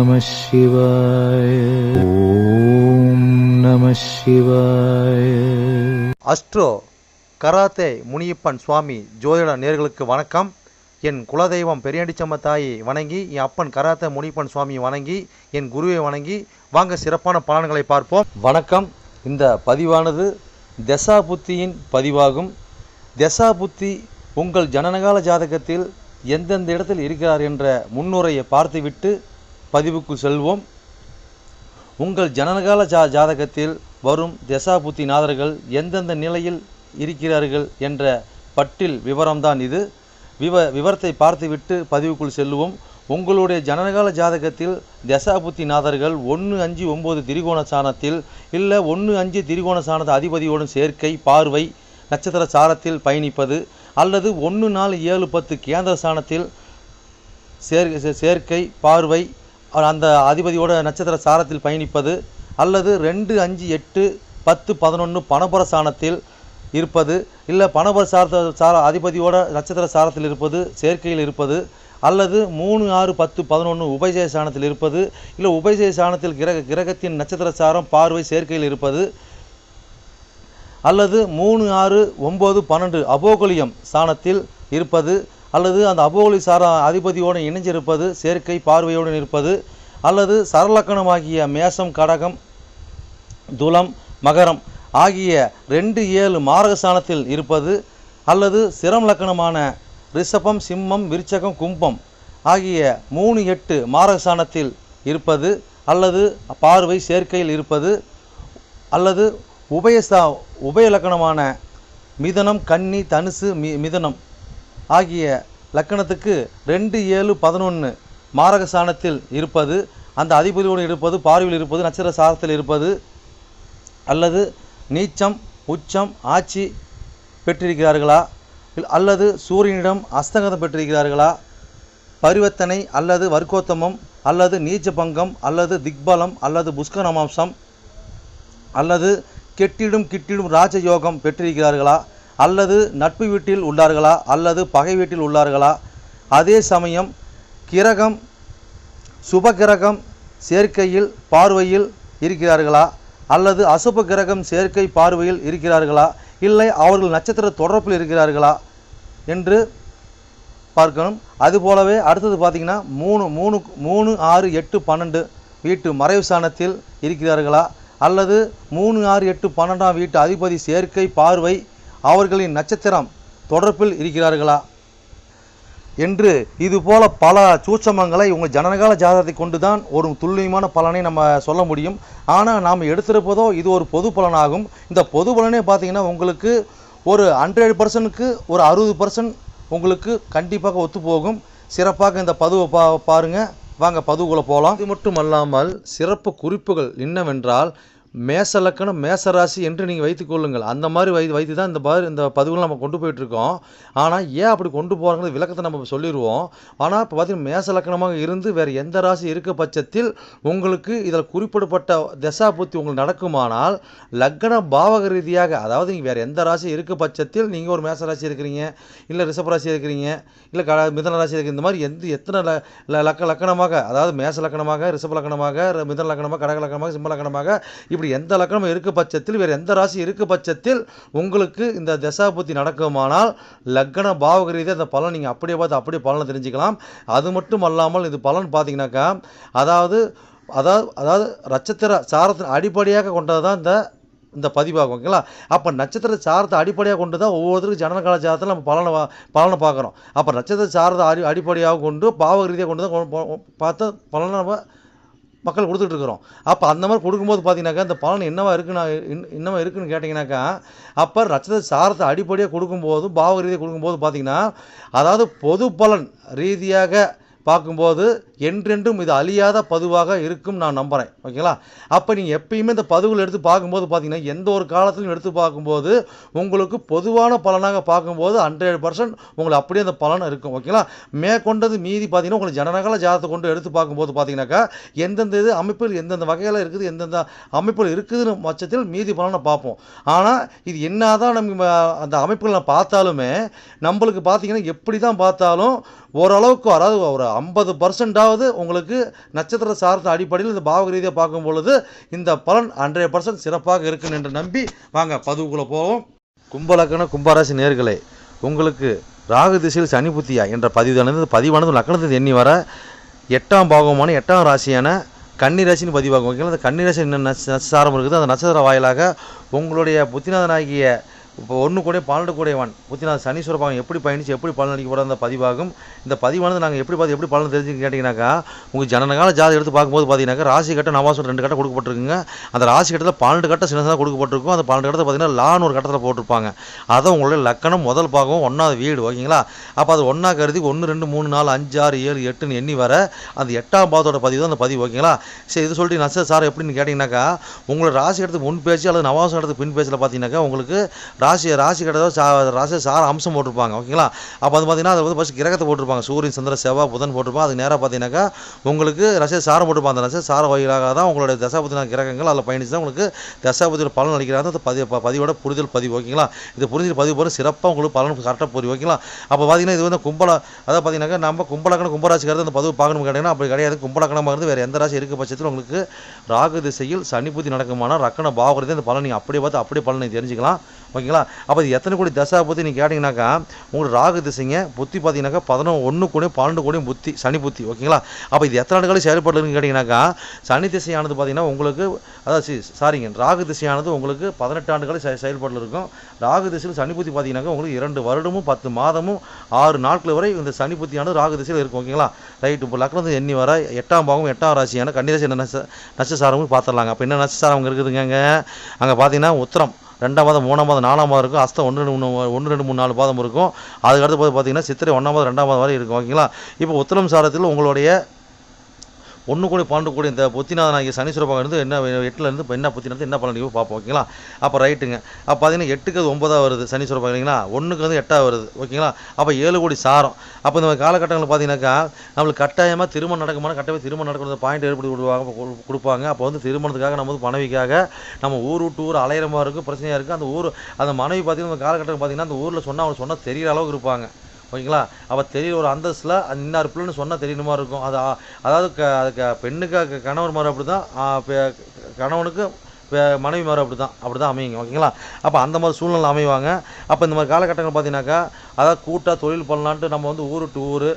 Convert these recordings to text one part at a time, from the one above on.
நம சிவாய. ஓம் நம சிவாய. அஸ்ட்ரோ கராத்தே முனியப்பன் சுவாமி ஜோதிட நேயர்களுக்கு வணக்கம். என் குலதெய்வம் பெரியாண்டிச்சம்ம தாயை வணங்கி, என் அப்பன் கராத்தே முனியப்பன் சுவாமியை வணங்கி, என் குருவை வணங்கி வாங்க சிறப்பான பலன்களை பார்ப்போம். வணக்கம். இந்த பதிவானது தசா புத்தியின் பதிவாகும். தசா புத்தி உங்கள் ஜனனகால ஜாதகத்தில் எந்தெந்த இடத்தில் இருக்கிறார் என்ற முன்னுரையை பார்த்துவிட்டு பதிவுக்குள் செல்வோம். உங்கள் ஜனனகால ஜாதகத்தில் வரும் தசா புத்தி நாதர்கள் எந்தெந்த நிலையில் இருக்கிறார்கள் என்ற பட்டியல் விவரம்தான் இது. விவரத்தை பார்த்துவிட்டு பதிவுக்குள் செல்லுவோம். உங்களுடைய ஜனனகால ஜாதகத்தில் தசாபுத்தி நாதர்கள் 1-5-9 திரிகோண சாணத்தில் இல்லை 1-5 திரிகோண சாணத்தை அதிபதியோடும் சேர்க்கை பார்வை நட்சத்திர சாரத்தில் பயணிப்பது, அல்லது 1-4-7-10 கேந்திர சாணத்தில் சேர்க்கை பார்வை அந்த அதிபதியோட நட்சத்திர சாரத்தில் பயணிப்பது, அல்லது 2-5-8-10-11 பணபர சாணத்தில் இருப்பது, இல்லை பணபர அதிபதியோட நட்சத்திர சாரத்தில் இருப்பது சேர்க்கையில் இருப்பது, அல்லது 3-6-10-11 உபயஜய சாணத்தில் இருப்பது, இல்லை உபயஜய சாணத்தில் கிரகத்தின் நட்சத்திர சாரம் பார்வை சேர்க்கையில் இருப்பது, அல்லது 3-6-9-12 அபோகலியம் சாணத்தில் இருப்பது, அல்லது அந்த அபோகலி சார அதிபதியோடு இணைஞ்சிருப்பது சேர்க்கை பார்வையோடு இருப்பது, அல்லது சரலக்கணமாகிய மேசம் கடகம் துலம் மகரம் ஆகிய 2-7 மாரகஸ்தானத்தில் இருப்பது, அல்லது சிரம் லக்கணமான ரிஷபம் சிம்மம் விருச்சகம் கும்பம் ஆகிய 3-8 மாரகஸ்தானத்தில் இருப்பது, அல்லது பார்வை சேர்க்கையில் இருப்பது, அல்லது உபய லக்கணமான மிதனம் கன்னி தனுசு மிதனம் ஆகிய லக்கணத்துக்கு 2-7-11 மாரகஸ்தானத்தில் இருப்பது, அந்த அதிபதியோடு இருப்பது பார்வையில் இருப்பது நட்சத்திர சாரத்தில் இருப்பது, அல்லது நீச்சம் உச்சம் ஆட்சி பெற்றிருக்கிறார்களா, அல்லது சூரியனிடம் அஸ்தங்கதம் பெற்றிருக்கிறார்களா, பரிவர்த்தனை அல்லது வர்க்கோத்தமம் அல்லது நீச்ச பங்கம் அல்லது திக்பலம் அல்லது புஷ்கரமாம்சம் அல்லது கெட்டிடும் ராஜயோகம் பெற்றிருக்கிறார்களா, அல்லது நட்பு வீட்டில் உள்ளார்களா அல்லது பகை வீட்டில் உள்ளார்களா, அதே சமயம் கிரகம் சுபகிரகம் சேர்க்கையில் பார்வையில் இருக்கிறார்களா, அல்லது அசுப கிரகம் சேர்க்கை பார்வையில் இருக்கிறார்களா, இல்லை அவர்கள் நட்சத்திர தொடர்பில் இருக்கிறார்களா என்று பார்க்கணும். அதுபோலவே அடுத்தது பார்த்திங்கன்னா 3-6-8-12 வீட்டு மறைவு சாணத்தில் இருக்கிறார்களா, அல்லது 3-6-8-12 வீட்டு அதிபதி சேர்க்கை பார்வை அவர்களின் நட்சத்திரம் தொடர்பில் இருக்கிறார்களா என்று இதுபோல பல சூட்சமங்களை உங்கள் ஜனனகால ஜாதகத்தை கொண்டு தான் ஒரு துல்லியமான பலனை நம்ம சொல்ல முடியும். ஆனால் நாம் எடுத்திருப்பதோ இது ஒரு பொது பலனாகும். இந்த பொது பலனே பார்த்திங்கன்னா உங்களுக்கு ஒரு 100%க்கு ஒரு 60% உங்களுக்கு கண்டிப்பாக ஒத்து போகும். சிறப்பாக இந்த பதிவை பாருங்கள். வாங்க பதிவுக்குள்ளே போகலாம். இது மட்டும் அல்லாமல் சிறப்பு குறிப்புகள் என்னவென்றால் மேச லக்கணம் மேசராசி என்று நீங்கள் வைத்துக்கொள்ளுங்கள். அந்த மாதிரி வைத்து தான் இந்த பதிவுகளை நம்ம கொண்டு போயிட்டுருக்கோம். ஆனால் ஏன் அப்படி கொண்டு போகிறாங்கிறது விளக்கத்தை நம்ம சொல்லிடுவோம். ஆனால் இப்போ பார்த்திங்கன்னா மேச லக்கணமாக இருந்து வேறு எந்த ராசி இருக்க பட்சத்தில் உங்களுக்கு இதில் குறிப்பிடப்பட்ட தசா புத்தி உங்களுக்கு நடக்குமானால் லக்ன பாவக ரீதியாக, அதாவது நீங்கள் வேறு எந்த ராசி இருக்க பட்சத்தில் நீங்கள் ஒரு மேச ராசி இருக்கிறீங்க, இல்லை ரிஷப ராசி இருக்கிறீங்க, இல்லை மிதன ராசி இருக்கிற இந்த மாதிரி எத்தனை லக்கணமாக, அதாவது மேச லக்கணமாக ரிஷப லக்கணமாக மிதன லக்கணமாக கடக லக்கணமாக சிம்ம லக்கணமாக இப்படி எந்த லக்கணம் இருக்க பட்சத்தில் வேறு எந்த ராசி இருக்க பட்சத்தில் உங்களுக்கு இந்த தசாபுத்தி நடக்குமானால் லக்ன பாவக ரீதியாக அந்த பலன் நீங்கள் அப்படியே பார்த்து அப்படியே பலனை தெரிஞ்சுக்கலாம். அது மட்டும் அல்லாமல் இது பலன் பார்த்தீங்கன்னாக்கா அதாவது நட்சத்திர சாரத்தின் அடிப்படையாக கொண்டது தான் இந்த பதிவாகும். ஓகேங்களா? அப்போ நட்சத்திர சாரத்தை அடிப்படையாக கொண்டு தான் ஒவ்வொருத்தருக்கும் ஜனனகால ஜாதகத்தில் நம்ம பலனை பார்க்குறோம். அப்போ நட்சத்திர சாரத்தை அடிப்படையாக கொண்டு பாவக ரீதியாக கொண்டு தான் பார்த்து பலனை நம்ம மக்கள் கொடுத்துட்ருக்குறோம். அப்போ அந்த மாதிரி கொடுக்கும்போது பார்த்தீங்கன்னாக்கா இந்த பலன் என்னவா இருக்குன்னு கேட்டிங்கனாக்கா, அப்போ நட்சத்திர சாரத்தை அடிப்படையாக கொடுக்கும்போது பாவக ரீதியாக கொடுக்கும்போது பார்த்தீங்கன்னா அதாவது பொது பலன் ரீதியாக பார்க்கும்போது என்றென்றும் இது அழியாத பதிவாக இருக்கும் நான் நம்புகிறேன். ஓகேங்களா? அப்போ நீங்கள் எப்பயுமே இந்த பதிவுகள் எடுத்து பார்க்கும்போது பார்த்தீங்கன்னா எந்த ஒரு காலத்திலும் எடுத்து பார்க்கும்போது உங்களுக்கு பொதுவான பலனாக பார்க்கும்போது 100% உங்களுக்கு அப்படியே அந்த பலன் இருக்கும். ஓகேங்களா? மேற்கொண்டது மீதி பார்த்தீங்கன்னா உங்களுக்கு ஜனனகால ஜாதகத்தை கொண்டு எடுத்து பார்க்கும்போது பார்த்தீங்கன்னாக்கா எந்தெந்த இது அமைப்பில் எந்தெந்த வகையில் இருக்குது எந்தெந்த அமைப்பில் இருக்குதுன்னு பட்சத்தில் மீதி பலனை பார்ப்போம். ஆனால் இது என்ன தான் நம்ம அந்த அமைப்புகளை பார்த்தாலுமே நம்மளுக்கு பார்த்தீங்கன்னா எப்படி தான் பார்த்தாலும் ஓரளவுக்கு, அதாவது ஒரு 50% அதாவது உங்களுக்கு நட்சத்திர சார்ந்த அடிப்படையில் இந்த பாவக ரீதியாக பார்க்கும் பொழுது இந்த பலன் 100% சிறப்பாக இருக்குன்னு என்று நம்பி வாங்க பதிவுக்குள்ளே போவோம். கும்பலக்கண கும்பராசி நேர்களே, உங்களுக்கு ராகு திசையில் சனி புத்தியா என்ற பதிவானது லக்கணத்தை எண்ணி வர 8ஆம் பாவமான 8ஆம் ராசியான கன்னிராசின்னு பதிவாகும். ஓகேங்களா, அந்த கன்னிராசி என்ன நட்சத்திரம் இருக்குது, அந்த நட்சத்திர வாயிலாக உங்களுடைய புத்திநாதனாகிய இப்போ 1 கூட 12 கூடையவன் புத்திநாத சனீஸ்வர பாகம் எப்படி பயணித்து எப்படி பலன் அளிக்க போகிற அந்த பதிவாகும். இந்த பதிவானது நாங்கள் எப்படி பார்த்து எப்படி பலன் தெரிஞ்சுன்னு கேட்டிங்கனாக்கா, உங்கள் ஜனனகால ஜாதகம் எடுத்து பார்க்கும்போது பார்த்தீங்கன்னாக்கா ராசி கட்ட நவாசம் 2 கட்டம் கொடுக்கப்பட்டிருக்குங்க. அந்த ராசி கட்டத்தில் 12 கட்டம் சின்னதாக கொடுக்கப்பட்டிருக்கும். அந்த 12 கட்டத்தில் பார்த்தீங்கன்னா லான்னு ஒரு கட்டத்தில் போட்டிருப்பாங்க. அதை உங்களுடைய லக்கணம் முதல் பாகம் 1ஆவது வீடு. ஓகேங்களா, அப்போ அது 1ஆ கருதி 1 2 3 4 5 6 7 8ன்னு எண்ணி வர அந்த 8ஆம் பாவத்தோட பதிவு தான் அந்த பதிவு. ஓகேங்களா, சரி இது சொல்லிட்டு நட்சத்திர சார் எப்படின்னு கேட்டிங்கனாக்கா, உங்களோட ராசி கட்டத்துக்கு முன் பேச்சு அல்லது நவாசம் கட்டத்துக்கு பின் பேச்சில் பார்த்தீங்கன்னாக்கா உங்களுக்கு ராசி கட்டத்தை ராசி சார அம்சம் போட்டிருப்பாங்க. ஓகேங்களா, அப்போ அது பார்த்தீங்கன்னா அதை வந்து ஃபஸ்ட் கிரகத்தை போட்டிருப்பாங்க. சூரியன் சந்திர செவ்வாய் புதன் போட்டிருப்பாங்க. அது நேராக பார்த்தீங்கன்னாக்கா உங்களுக்கு ரச சாரம் போட்டிருப்பாங்க. அந்த ரச சார வகையிலாக தான் உங்களுடைய தசாபுத்தின கிரகங்கள் அதில் பயணிச்சு தான் உங்களுக்கு தசாபுத்தியோட பலன் அளிக்கிறாங்க. அந்த பதிவோட புரிதல் பதிவு. ஓகேங்களா, இது புரிஞ்சு பதிவு போகிற சிறப்பாக உங்களுக்கு பலன் கரெக்டாக புரியும். ஓகேங்களா, அப்போ பார்த்தீங்கன்னா இது வந்து அதாவது பார்த்தீங்கன்னாக்கா நம்ம கும்பலக்கணம் கும்பராசிக்கிறது அந்த பதிவு பார்க்கணும் கேட்டிங்கன்னா அப்படி கிடையாது. கும்பலக்கணமாக இருந்து வேறு எந்த ராசி இருக்க பட்சத்தில் உங்களுக்கு ராகு திசையில் சனி புத்தி நடக்குமானா ரக்கண பாவகிறது அந்த பலன் நீங்கள் அப்படியே பார்த்து அப்படியே பலனை தெரிஞ்சுக்கலாம். ஓகேங்களா, அப்போ இது எத்தனை கோடி தசா புத்தி நீங்கள் கேட்டிங்கனாக்கா உங்களுக்கு ராகு திசைங்க புத்தி பார்த்தீங்கன்னாக்கா 11 கோடியும் 12 கோடியும் புத்தி சனி புத்தி. ஓகேங்களா, அப்போ இது எத்தனை ஆண்டுகளும் செயல்படுதுன்னு கேட்டிங்கனாக்கா சனி திசையானது பார்த்தீங்கன்னா உங்களுக்கு அதாவது ராகு திசையானது உங்களுக்கு 18 ஆண்டுகளில் செயல்பாட்டில் இருக்கும். ராகு திசையில் சனி புத்தி பார்த்தீங்கன்னாக்கா உங்களுக்கு 2 வருடமும் 10 மாதமும் 6 நாட்கள் வரை இந்த சனி புத்தியானது ராகு திசையில் இருக்கும். ஓகேங்களா, ரைட்டு. இப்போ லக்னத்தை எண்ணி வர 8ஆம் பாவம் 8ஆம் ராசியான கன்னிராசி நட்சசாரமும் பார்த்துடலாங்க. அப்போ என்ன நட்சசாரம் அங்கே இருக்குதுங்க, அங்கே பார்த்தீங்கன்னா உத்திரம் 2ஆம் மாதம் 3ஆம் மாதம் 4ஆம் மாதம் இருக்கும். அஸ்தம் 1 2 3 4 பாதம் இருக்கும். அதுக்கடுத்து போது பார்த்தீங்கன்னா சித்திரை 1ஆம் மாதம் 2ஆம் மாதம் வரை இருக்கும். ஓகேங்களா, இப்போ உத்திரம் சாரத்தில் உங்களுடைய 1 கோடி 12 கோடி இந்த புத்திநாதனாகிய சனீஸ்வர பகவான் இருந்து என்ன 8லேருந்து இப்போ என்ன புத்தினது என்ன பலன் பார்ப்போம். ஓகேங்களா, அப்போ ரைட்டுங்க. அப்போ பார்த்தீங்கன்னா 8க்கு அது 9ஆக வருது சனீஸ்வர பகவான். இல்லைங்களா, 1க்கு வந்து 8ஆக வருது. ஓகேங்களா, அப்போ 7 கோடி சாரம். அப்போ இந்த காலகட்டங்களில் பார்த்தீங்கன்னாக்கா நம்மளுக்கு கட்டாயமாக திருமணம் நடக்குமான கட்டாயமாக திருமணம் நடக்கிற பாயிண்ட் ஏற்படுத்தி கொடுப்பாங்க. அப்போ வந்து திருமணத்துக்காக நம்ம வந்து மனைவிக்காக நம்ம ஊர் விட்டு ஊர் அலையிற மாதிரி இருக்கும், பிரச்சனையாக இருக்குது. அந்த மனைவி பார்த்தீங்கன்னா அந்த காலகட்டத்தில் பார்த்தீங்கன்னா அந்த ஊரில் சொன்னால் அவங்க சொன்னால் தெரிகிற அளவுக்கு இருப்பாங்க. ஓகேங்களா, அப்போ தெரிய ஒரு அந்தஸ்தில் இன்னார் பிள்ளைன்னு சொன்னால் தெரியற மாதிரி இருக்கும். அதாவது அதுக்கு பெண்ணுக்கு கணவர் மாதிரி அப்படி தான், கணவனுக்கு மனைவி மாதிரி அப்படி தான் அமையுங்க. ஓகேங்களா, அப்போ அந்த மாதிரி சூழ்நிலை அமைவாங்க. அப்போ இந்த மாதிரி காலகட்டங்கள் பார்த்தீங்கன்னாக்கா அதாவது கூட்டாக தொழில் பண்ணலான்ட்டு நம்ம வந்து ஊர் விட்டு ஊர்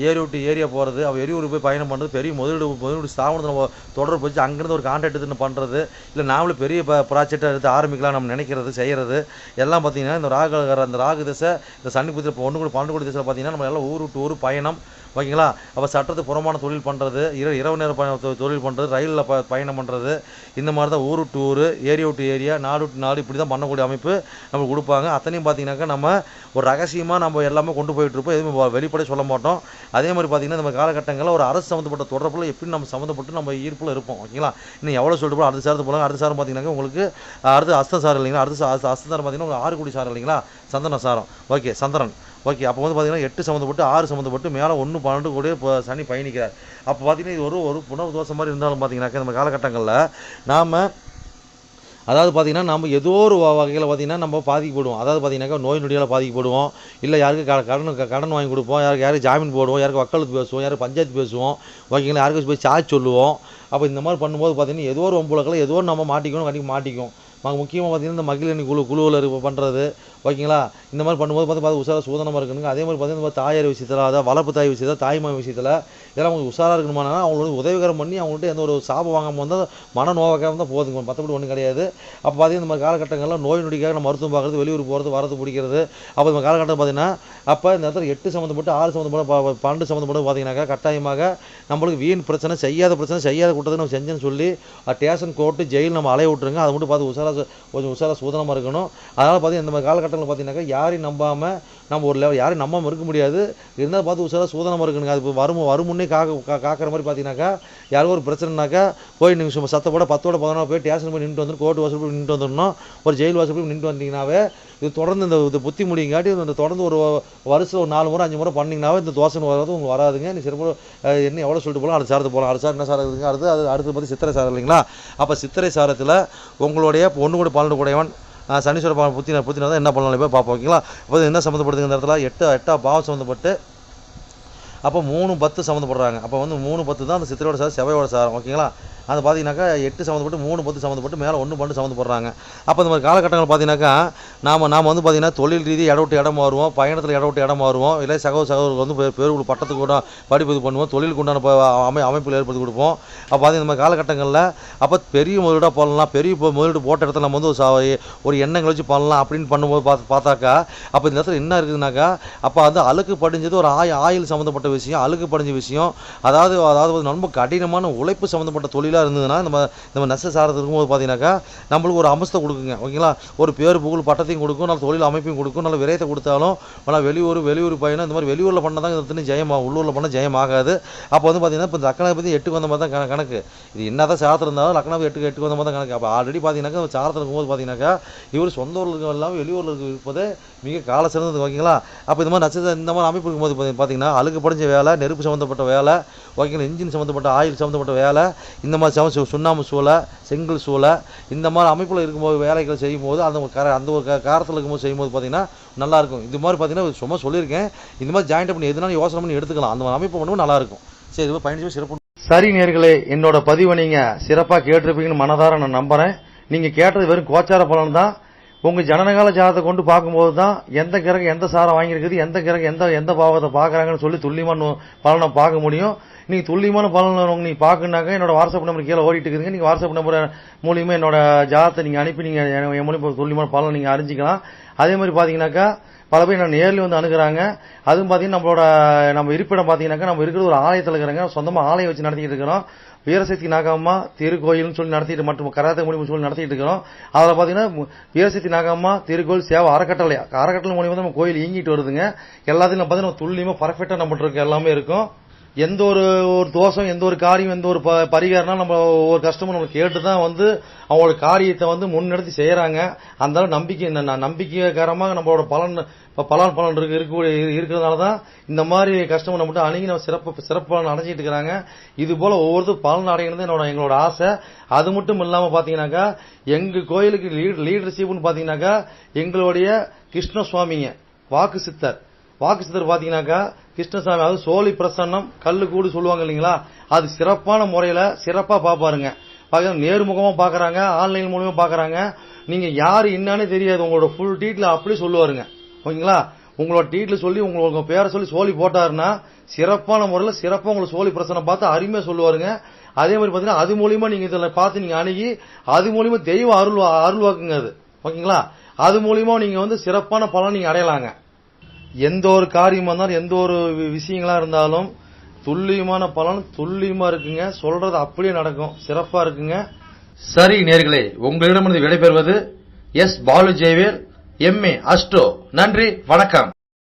ஏரி விட்டு ஏரியா போகிறது, அவள் வெளியூருக்கு போய் பயணம் பண்ணுறது, பெரிய முதலீடு ஸ்தாபனத்தை நம்ம தொடர்பு வச்சு அங்கேருந்து ஒரு கான்ட்ராக்ட் எடுத்து பண்ணுறது, இல்லை நாமளும் பெரிய ப்ராஜெக்டை எடுத்து ஆரம்பிக்கலாம் நம்ம நினைக்கிறது செய்கிறது எல்லாம் பார்த்தீங்கன்னா இந்த ராகு திசை இந்த சனி புத்தி 1 கோடி 12 கோடி திசையில் பார்த்தீங்கன்னா நம்ம எல்லாம் ஊர் விட்டு ஊர் பயணம். ஓகேங்களா, அப்போ சட்டத்துக்கு புறமான தொழில் பண்ணுறது, இரவு நேர தொழில் பண்ணுறது, ரயிலில் பயணம் பண்ணுறது, இந்த மாதிரி தான் ஊர் விட்டு ஊர் ஏரியா விட்டு ஏரியா நாடு விட்டு நாடு இப்படி தான் பண்ணக்கூடிய அமைப்பு நம்மளுக்கு கொடுப்பாங்க. அத்தனையும் பார்த்தீங்கன்னாக்கா நம்ம ஒரு ரகசியமாக நம்ம எல்லாமே கொண்டு போயிட்டுருப்போம், எதுவுமே வெளிப்படையாக சொல்ல மாட்டோம். அதே மாதிரி பார்த்தீங்கன்னா நம்ம காலகட்டங்களில் ஒரு அரசு சம்மந்தப்பட்ட தொடர்பில் எப்படி நம்ம சம்மந்தப்பட்டு நம்ம ஈர்ப்பில் இருப்போம். ஓகேங்களா, இன்னும் எவ்வளோ சொல்லிட்டு போகிறோம் அடுத்த சாரத்து போகலாம். அடுத்த சாரம் பார்த்தீங்கன்னாக்கா உங்களுக்கு அடுத்து அஸ்த சாரம் இல்லைங்களா, அடுத்த அஸ்த சாரம் பார்த்தீங்கன்னா உங்களுக்கு 6 கோடி சாரம் இல்லைங்களா, சந்தன சாரம். ஓகே, சந்திரன். ஓகே, அப்போ வந்து பார்த்தீங்கன்னா 8 சம்மந்தப்பட்டு 6 சம்மந்தப்பட்டு மேலே 1 12 கூட இப்போ சனி பயணிக்கிறார். அப்போ பார்த்தீங்கன்னா இது ஒரு புனர் தோசை மாதிரி இருந்தாலும் பார்த்தீங்கன்னாக்கா நம்ம காலகட்டங்களில் நாம் அதாவது பார்த்தீங்கன்னா நம்ம ஏதோ ஒரு வகையில் பார்த்தீங்கன்னா நம்ம பாதிக்கப்படுவோம். அதாவது பார்த்தீங்கன்னாக்கா நோய் நொடியால் பாதிக்கப்படுவோம், இல்லை யாருக்கு கடன் வாங்கி கொடுப்போம், யாருக்கு ஜாமீன் போடுவோம், யாருக்கு வக்காலத்து பேசுவோம், யாருக்கு பஞ்சாயத்து பேசுவோம். ஓகேங்களா, யாருக்கு போய் சார்ஜ் சொல்லுவோம். அப்போ இந்த மாதிரி பண்ணும்போது பார்த்தீங்கன்னா ஏதோ ஒரு ஒம்புலக்கில் ஏதோ நம்ம மாட்டிக்கணும், கண்டிப்பாக மாட்டிக்கும். முக்கியமாக பார்த்தீங்கன்னா இந்த மகளிரணி குழுவில் பண்ணுறது. ஓகேங்களா, இந்த மாதிரி பண்ணும்போது பார்த்து உஷாராக சூதனமாக இருக்கணுங்க. அதே மாதிரி பார்த்தீங்கன்னா தாயார் விஷயத்தில், அதாவது வளர்ப்பு தாய் விஷயத்தில், தாய்மாய் விஷயத்தில் இதெல்லாம் உங்களுக்கு உஷாராக இருக்கணுமானா அவங்களுக்கு உதவிகரம் பண்ணி அவங்கள்ட்ட எந்த ஒரு சாபம் வாங்காமல் வந்தால் மன நோவாக்காக தான் போதுங்க, மற்றபடி ஒன்றும் கிடையாது. அப்போ பார்த்தீங்கன்னா இந்த மாதிரி காலகட்டங்களில் நோய் நொடிக்காக நம்ம மருத்துவம் பார்க்குறது, வெளியூர் போகிறது, வரது பிடிக்கிறது. அப்போ இந்த காலகட்டம் பார்த்தீங்கன்னா அப்போ இந்த இடத்துல 8 சம்மந்தப்பட்டு 6 சம்மந்தப்பட்டு 12 சம்மந்தப்பட்டு பார்த்தீங்கன்னாக்கா கட்டாயமாக நம்மளுக்கு வீண் பிரச்சனை செய்யாத கூட்டத்தை நம்ம செஞ்சேன்னு சொல்லி ஸ்டேஷன் கோர்ட்டு ஜெயில் நம்ம அலைய விட்டுருங்க. அதை மட்டும் பார்த்து கொஞ்சம் உஷாராக சூதனமாக இருக்கணும். அதனால் பார்த்தீங்கன்னா இந்த மாதிரி காலகட்டத்தில் பார்த்தீங்கன்னாக்கா யாரையும் நம்பாமல் நம்ம ஒரு யாரையும் நம்பாமல் இருக்க முடியாது. இருந்தால் பார்த்து உஷாராக சூதனமாக இருக்கணுங்க. அது வருமுன்னே காக்கிற மாதிரி பார்த்தீங்கன்னாக்கா யாரும் ஒரு பிரச்சனைனாக்கா போய் நீங்கள் சத்தப்போட 10ஓட 11 போய் ஸ்டேஷன் போய் நின்று வந்துடும், கோர்ட்டு வாசல் போய் நின்று வந்துடணும், ஒரு ஜெயில் வாசல் போய் நின்று வந்தீங்கன்னாவே இது தொடர்ந்து இந்த புத்தி முடியுங்காட்டி இந்த தொடர்ந்து ஒரு வருஷம் ஒரு 4 முறை 5 முறை பண்ணிங்கனாவே இந்த தோசை வராது உங்களுக்கு வராதுங்க. நீ சிறப்பு என்ன எவ்வளோ சொல்லிட்டு போகலாம் அடுத்த சாரத்து போகலாம். அடுத்த சாரம் என்ன சாரம் இருக்குதுங்க, அடுத்து பார்த்து சித்திரை சாரம் இல்லைங்களா. அப்போ சித்திரை சாரத்தில் உங்களுடைய 1 கோடி 12 கோடியவன் சனீஸ்வர பகவான் புத்தினா என்ன பண்ணலாம் போய் பார்ப்போம். ஓகேங்களா, இப்போ என்ன சம்மந்தப்படுதுங்க இந்த இடத்துல 8ஆம் பாவம் சம்மந்தப்பட்டு அப்போ 3 10 சம்மந்தப்படுறாங்க. அப்போ வந்து 3 10 தான் அந்த சித்திரையோட சாரம் செவ்வாயோட சாரம். ஓகேங்களா? அது பார்த்தீங்கன்னாக்கா 8 சம்மந்தப்பட்டு 3 10 சம்மந்தப்பட்டு மேலே 1 12 சம்மந்தப்படுறாங்க. அப்போ இந்த மாதிரி காலகட்டங்கள் பார்த்தீங்கன்னாக்கா நாம் வந்து பார்த்தீங்கன்னா தொழில் ரீதி இடம் விட்டு இடம் மாறுவோம், பயணத்தில் இடம் விட்டு இடம் மாறுவோம், இல்லை சகோதரர்கள் வந்து பேருக்கு பட்டத்துக்கு கூட படிப்பு இது பண்ணுவோம், தொழிலுக்கு உண்டான அமைப்புகள் ஏற்படுத்தி கொடுப்போம். அப்போ பார்த்தீங்கன்னா இந்த மாதிரி காலகட்டங்களில் அப்போ பெரிய முதலீடாக போடலாம், பெரிய முதலீடு போட்ட இடத்துல நம்ம வந்து ஒரு எண்ணங்கள் வச்சு பண்ணலாம் அப்படின்னு பண்ணும்போது பார்த்தாக்கா அப்போ இந்த இடத்துல என்ன இருக்குதுனாக்கா அப்போ வந்து அழுக்கு படிஞ்சது ஒரு ஆயில் சம்மந்தப்பட்ட விஷயம், அழுக்கு படிஞ்ச விஷயம், அதாவது ரொம்ப கடினமான உழைப்பு சம்மந்தப்பட்ட தொழிலாக இருந்ததுன்னா நம்ம நெச சாரத்தில் இருக்கும்போது பார்த்தீங்கன்னாக்கா நம்மளுக்கு ஒரு அம்சத்தை கொடுக்குங்க. ஓகேங்களா? ஒரு பேர் புகழ் பட்டத்தையும் கொடுக்கும், நல்ல தொழில் அமைப்பையும் கொடுக்கும், நல்ல விரயத்தை கொடுத்தாலும் ஆனால் வெளியூர் பயணம் இந்த மாதிரி வெளியூரில் பண்ணால் தான் இது ஜெயமாகும், உள்ளூரில் பண்ணால் ஜெயமாகாது. அப்போ வந்து பார்த்தீங்கன்னா இப்போ லக்னாதிபதி 8க்கு வந்த மாதிரி தான் கணக்கு. இது என்ன தான் சாரத்தில் இருந்தாலும் லக்னாதிபதி 8க்கு வந்த மாதிரி தான் கணக்கு. அப்போ ஆல்ரெடி பார்த்தீங்கன்னாக்கா சாரத்தில் இருக்கும்போது பார்த்தீங்கன்னாக்கா இவர் சொந்த ஊரில் இல்லாமல் வெளியூரில் இருப்பதே மிக கால சிறந்தது. ஓகேங்களா? அப்போ இந்த மாதிரி நட்சத்திரம் இந்த மாதிரி அமைப்பு இருக்கும்போது பார்த்தீங்கன்னா அழுக்கு படிஞ்ச வேலை, நெருப்பு சம்மந்தப்பட்ட வேலை, ஓகேங்களா, இன்ஜின் சம்மந்தப்பட்ட ஆயில் சம்மந்தப்பட்ட வேலை, இந்த மாதிரி சுண்ணாம்பு சூளை, செங்கல் சூளை, இந்த மாதிரி அமைப்பில் இருக்கும்போது வேலைகள் செய்யும்போது அந்த ஒரு காரத்தில் இருக்கும்போது செய்யும்போது பார்த்தீங்கன்னா நல்லாயிருக்கும். இது மாதிரி பார்த்தீங்கன்னா சும்மா சொல்லியிருக்கேன். இந்த மாதிரி ஜாயிண்ட் பண்ணி எதுனாலும் யோசனை பண்ணி எடுத்துக்கலாம். அந்த அமைப்பு பண்ணும்போது நல்லாயிருக்கும். சரி, இது பயணிச்சு சிறப்பு. சரி நேயர்களே, என்னோட பதிவை நீங்கள் சிறப்பாக கேட்டிருப்பீங்கன்னு மனதார நான் நம்புகிறேன். நீங்கள் கேட்டது வெறும் கோச்சார பலன் தான். உங்கள் ஜனனகால ஜாதகத்தை கொண்டு பார்க்கும்போது தான் எந்த கிரகம் எந்த சாரம் வாங்கியிருக்குது, எந்த கிரகம் எந்த பாவத்தை பார்க்குறாங்கன்னு சொல்லி துல்லியமான பலனை பார்க்க முடியும். நீங்கள் துல்லியமான பலன் நீங்கள் பார்க்கணுனாக்கா என்னோட வாட்ஸ்அப் நம்பர் கீழே ஓடிட்டு இருக்குதுங்க. நீங்கள் வாட்ஸ்அப் நம்பர் மூலியமாக என்னோட ஜாதகத்தை நீங்கள் அனுப்பி நீங்கள் என் மூலியமாக துல்லியமான பலனை நீங்கள் அறிஞ்சிக்கலாம். அதே மாதிரி பார்த்தீங்கன்னாக்கா பல பேர் நான் நேரில் வந்து அணுகிறாங்க. அதுவும் பார்த்தீங்கன்னா நம்ம இருப்பிடம் பார்த்தீங்கன்னாக்கா நம்ம இருக்கிறது ஒரு ஆலயத்தில் இருக்கிறாங்க. சொந்தமாக ஆலயம் வச்சு நடத்திக்கிட்டு இருக்கிறோம். வீரசக்தி நாகம்மா திருக்கோயில்னு சொல்லி நடத்திட்டு மற்றும் கராத்தே மூலியமாக சொல்லி நடத்திட்டு இருக்கிறோம். அதில் பார்த்தீங்கன்னா வீரசக்தி நாகம்மா திருக்கோயில் சேவை அறக்கட்டளை மூலியமாக நம்ம கோயில் இயங்கிட்டு வருதுங்க. எல்லாத்தையும் பார்த்தீங்கன்னா துல்லியமாக பர்ஃபெக்டாக நம்மகிட்ட இருக்க எல்லாமே இருக்கும். எந்த ஒரு தோஷம், எந்த ஒரு காரியம், எந்த ஒரு பரிகாரம்னா நம்ம ஒரு கஸ்டமர் நம்ம கேட்டு தான் வந்து அவங்களோட காரியத்தை வந்து முன்னெடுத்து செய்யறாங்க. அந்த நம்பிக்கைகரமாக நம்மளோட பலன் இருக்கிறதுனால தான் இந்த மாதிரி கஸ்டமர் நம்மகிட்ட அணுகி நம்ம சிறப்பு பலன் அடைஞ்சிட்டு இருக்கிறாங்க. இது போல ஒவ்வொருத்தரும் பலன் அடைகிறது எங்களோட ஆசை. அது மட்டும் இல்லாம பாத்தீங்கன்னாக்கா எங்க கோயிலுக்கு லீடர்ஷிப்னு பாத்தீங்கன்னாக்கா எங்களுடைய கிருஷ்ணசுவாமிங்க வாக்கு சித்தர் பாத்தீங்கன்னாக்கா கிருஷ்ணசாமி, அது சோழி பிரசன்னம் கல்லு கூடு சொல்லுவாங்க இல்லைங்களா, அது சிறப்பான முறையில சிறப்பா பாப்பாருங்க. நேர்முகமா பாக்குறாங்க, ஆன்லைன் மூலமா பாக்குறாங்க. நீங்க யாரு என்னன்னு தெரியாது, உங்களோட ஃபுல் டீட்டெயில் அப்படியே சொல்லுவாருங்க. ஓகேங்களா? உங்களோட டீட்டெயில் சொல்லி உங்களோட பேரை சொல்லி சோழி போட்டாருன்னா சிறப்பான முறையில சிறப்பா உங்களுக்கு சோழி பிரசனம் பார்த்து அருமையா சொல்லுவாருங்க. அதே மாதிரி பாத்தீங்கன்னா அது மூலியமா நீங்க இதுல பார்த்து நீங்க அணுகி அது மூலியமா தெய்வ அருள்வாக்குங்க அது. ஓகேங்களா? அது மூலியமா நீங்க வந்து சிறப்பான பலன் நீங்க அடையலாங்க. எந்த ஒரு காரியமா இருந்தாலும் எந்த ஒரு விஷயங்களா இருந்தாலும் துல்லியமான பலன் துல்லியமா இருக்குங்க. சொல்றது அப்படியே நடக்கும், சிறப்பா இருக்குங்க. சரி நேயர்களே, உங்களிடமிருந்து விடைபெறுவது S. Balu Jayavel, MA astro. நன்றி, வணக்கம்.